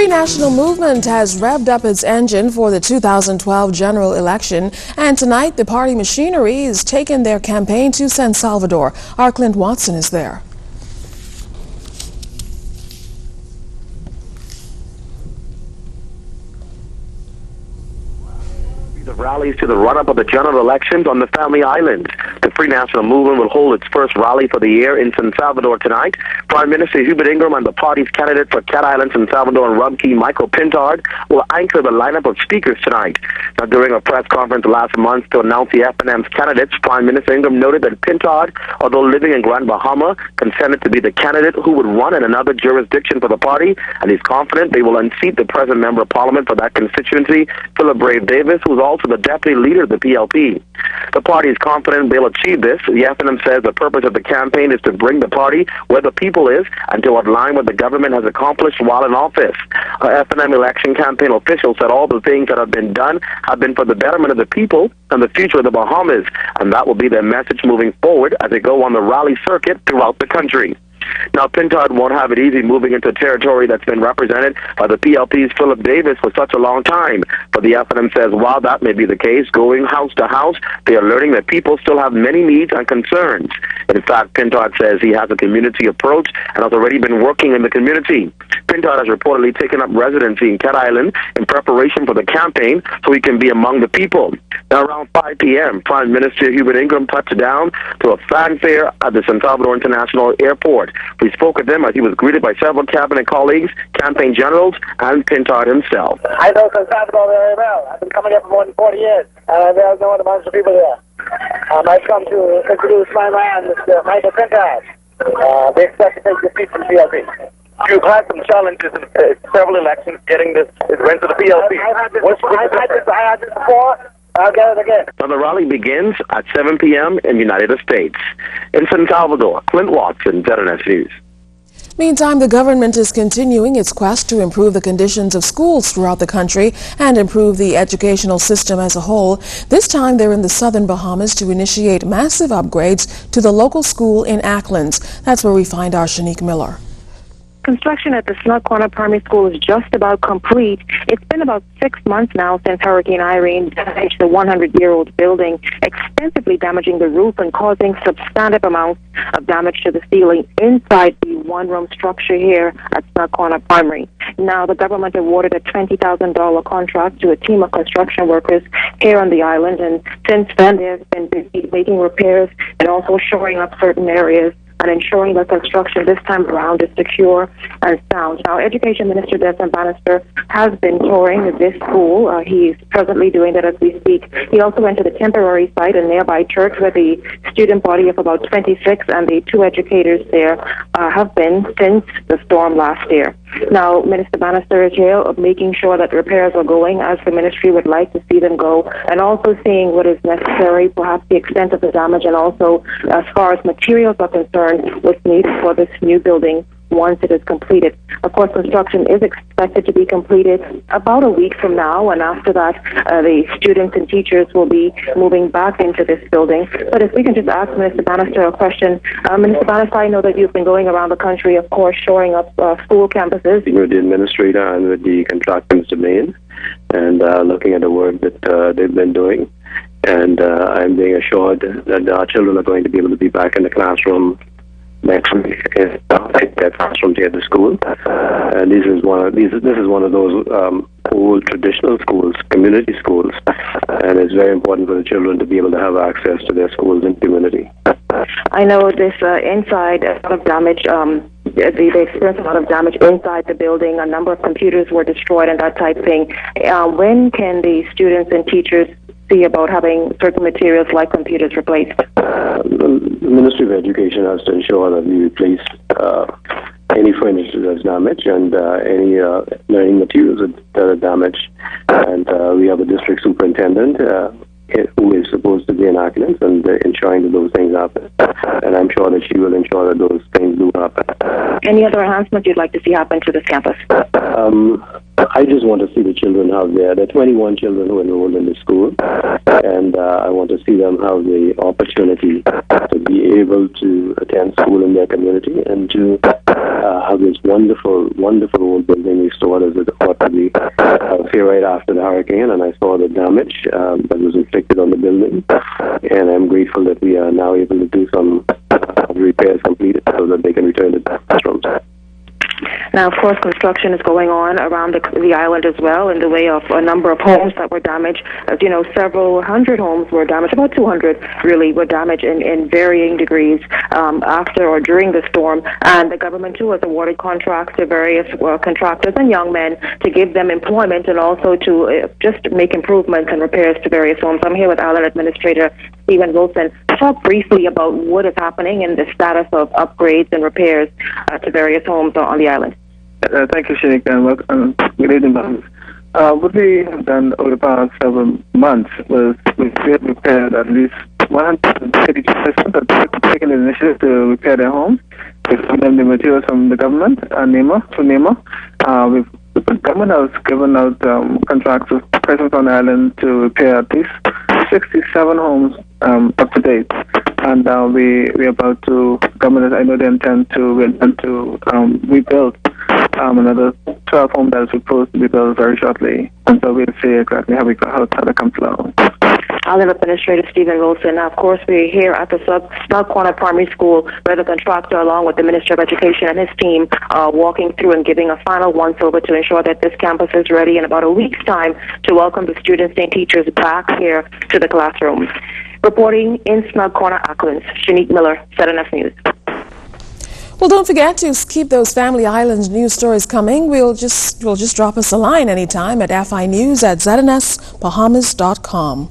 Free National Movement has revved up its engine for the 2012 general election, and tonight the party machinery is taking their campaign to San Salvador. Our Clint Watson is there. The rallies to the run-up of the general elections on the Family Islands. The Free National Movement will hold its first rally for the year in San Salvador tonight. Prime Minister Hubert Ingram and the party's candidate for Cat Island, San Salvador and Rumkey, Michael Pintard, will anchor the lineup of speakers tonight. Now, during a press conference last month to announce the FNM's candidates, Prime Minister Ingram noted that Pintard, although living in Grand Bahama, consented to be the candidate who would run in another jurisdiction for the party, and he's confident they will unseat the present member of parliament for that constituency, Philip Brave Davis, who is also the deputy leader of the PLP. The party is confident they'll achieve this. The FNM says the purpose of the campaign is to bring the party where the people is and to outline what the government has accomplished while in office. FNM election campaign officials said all the things that have been done have been for the betterment of the people and the future of the Bahamas, and that will be their message moving forward as they go on the rally circuit throughout the country. Now, Pintard won't have it easy moving into territory that's been represented by the PLP's Philip Davis for such a long time. But the FNM says while that may be the case, going house to house, they are learning that people still have many needs and concerns. In fact, Pintard says he has a community approach and has already been working in the community. Pintard has reportedly taken up residency in Cat Island in preparation for the campaign so he can be among the people. Now, around 5 p.m., Prime Minister Hubert Ingram touched down to a fanfare at the San Salvador International Airport. We spoke with him as he was greeted by several cabinet colleagues, campaign generals, and Pintard himself. I know San Salvador very well. I've been coming here for more than 40 years, and there's no one amongst the people here. I've come to introduce my man, Mr. Michael Pintard. They expect to take the seat from PLP. You've had some challenges in several elections getting this went to the PLP. I had this before. I'll get it again. Now, the rally begins at 7 p.m. in the United States. In San Salvador, Clint Watson, ZNS News. Meantime, the government is continuing its quest to improve the conditions of schools throughout the country and improve the educational system as a whole. This time, they're in the southern Bahamas to initiate massive upgrades to the local school in Acklands. That's where we find our Shanique Miller. Construction at the Snug Corner Primary School is just about complete. It's been about 6 months now since Hurricane Irene damaged the 100-year-old building, extensively damaging the roof and causing substantive amounts of damage to the ceiling inside the one-room structure here at Snug Corner Primary. Now, the government awarded a $20,000 contract to a team of construction workers here on the island, and since then they've been busy making repairs and also shoring up certain areas and ensuring that construction this time around is secure and sound. Now, Education Minister Desmond Bannister has been touring this school. He's presently doing that as we speak. He also went to the temporary site, a nearby church, where the student body of about 26 and the 2 educators there have been since the storm last year. Now, Minister Bannister is here making sure that repairs are going as the ministry would like to see them go, and also seeing what is necessary, perhaps the extent of the damage, and also as far as materials are concerned, what's needed for this new building once it is completed. Of course, construction is expected to be completed about a week from now, and after that, the students and teachers will be moving back into this building. But if we can just ask Minister Bannister a question. Minister Bannister, I know that you've been going around the country, of course, shoring up school campuses. With the administrator and with the contractor, Mr. Main, and looking at the work that they've been doing. And I'm being assured that our children are going to be able to be back in the classroom next week, their classrooms here at the school. And this is one of those old traditional schools, community schools, and it's very important for the children to be able to have access to their schools and community. I know this inside a lot of damage. They experienced a lot of damage inside the building. A number of computers were destroyed and that type of thing. When can the students and teachers see about having certain materials like computers replaced? The Ministry of Education has to ensure that we replace any furniture that's damaged and any learning materials that are damaged. And we have a district superintendent who is supposed to be in Acklands and ensuring that those things happen. And I'm sure that she will ensure that those things do happen. Any other enhancements you'd like to see happen to this campus? I just want to see the children have there are 21 children who enrolled in the school, and I want to see them have the opportunity to be able to attend school in their community and to have this wonderful, wonderful old building restored as it ought to be. I was here right after the hurricane, and I saw the damage that was inflicted on the building. And I'm grateful that we are now able to do some repairs completed so that they can return to the classrooms. Now, of course, construction is going on around the island as well in the way of a number of homes that were damaged. As you know, several hundred homes were damaged, about 200 really were damaged in varying degrees after or during the storm. And the government, too, has awarded contracts to various contractors and young men to give them employment and also to just make improvements and repairs to various homes. I'm here with Island Administrator Stephen Wilson to talk briefly about what is happening and the status of upgrades and repairs to various homes on the island. Thank you, Sheikh, and welcome. Good evening. What we have done over the past several months was we have repaired at least 132 persons that have taken the initiative to repair their homes. We've given them the materials from the government, NEMA. The government has given out contracts with persons on the island to repair at least 67 homes up to date. And we're about to, government, I know they intend to rebuild another 12 homes that is supposed to be built very shortly. And so we'll see exactly how that comes along. Island Administrator Stephen Wilson. Now, of course, we're here at the Snug Corner Primary School where the contractor, along with the Minister of Education and his team, are walking through and giving a final once-over to ensure that this campus is ready in about a week's time to welcome the students and teachers back here to the classrooms. Reporting in Snug Corner, Auckland, Shanique Miller, ZNS News. Well, don't forget to keep those Family Island news stories coming. We'll just drop us a line anytime at finews@znsbahamas.com.